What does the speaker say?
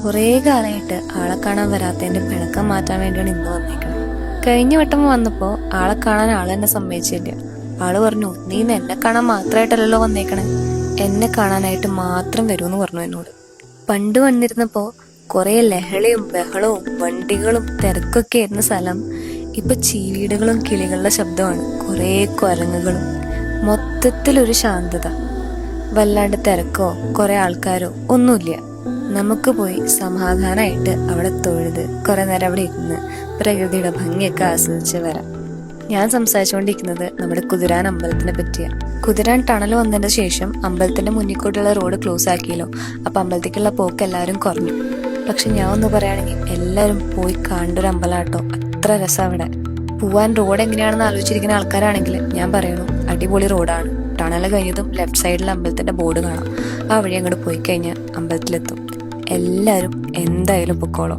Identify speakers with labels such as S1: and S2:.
S1: കുറേ കാലമായിട്ട് ആളെ കാണാൻ വരാത്തതിന്റെ പിണക്കം മാറ്റാൻ വേണ്ടിയാണ് ഇന്ന് വന്നേക്കുന്നത്. കഴിഞ്ഞ വട്ടം വന്നപ്പോ ആളെ കാണാൻ ആൾ എന്നെ സമ്മതിച്ചില്ല. ആള് പറഞ്ഞു, നീ എന്നെ കാണാൻ മാത്രമായിട്ടല്ലല്ലോ വന്നേക്കണേ, എന്നെ കാണാനായിട്ട് മാത്രം വരുമെന്ന് പറഞ്ഞു എന്നോട്. പണ്ട് വന്നിരുന്നപ്പോ കുറെ ലഹളയും ബഹളവും വണ്ടികളും തിരക്കൊക്കെ ആയിരുന്ന സ്ഥലം ഇപ്പൊ ചീവീടുകളും കിളികളുടെ ശബ്ദമാണ്, കുറെ കുരങ്ങുകളും, മൊത്തത്തിലൊരു ശാന്തത. വല്ലാണ്ട് തിരക്കോ കുറെ ആൾക്കാരോ ഒന്നുമില്ല. നമുക്ക് പോയി സമാധാനമായിട്ട് അവിടെ തൊഴുത് കുറെ നേരം അവിടെ ഇരുന്ന് പ്രകൃതിയുടെ ഭംഗിയൊക്കെ ആസ്വദിച്ച് വരാം. ഞാൻ സംസാരിച്ചുകൊണ്ടിരിക്കുന്നത് നമ്മുടെ കുതിരാൻ അമ്പലത്തിനെ പറ്റിയാണ്. കുതിരാൻ ടണൽ വന്നതിന് ശേഷം അമ്പലത്തിന്റെ മുന്നിക്കൂട്ടുള്ള റോഡ് ക്ലോസ് ആക്കിയല്ലോ. അപ്പൊ അമ്പലത്തേക്കുള്ള പോക്ക് എല്ലാവരും കുറഞ്ഞു. പക്ഷെ ഞാൻ ഒന്ന് പറയുകയാണെങ്കിൽ എല്ലാവരും പോയി കാണേണ്ട ഒരു അമ്പലാട്ടോ. അത്ര രസം അവിടെ. പോവാൻ റോഡ് എങ്ങനെയാണെന്ന് ആലോചിച്ചിരിക്കുന്ന ആൾക്കാരാണെങ്കിൽ ഞാൻ പറയുന്നു, അടിപൊളി റോഡാണ്. ടണൽ കഴിഞ്ഞതും ലെഫ്റ്റ് സൈഡിൽ അമ്പലത്തിന്റെ ബോർഡ് കാണാം. ആ വഴി അങ്ങോട്ട് പോയി കഴിഞ്ഞാൽ അമ്പലത്തിലെത്തും. എല്ലാവരും എന്തായാലും പൊക്കോളൂ.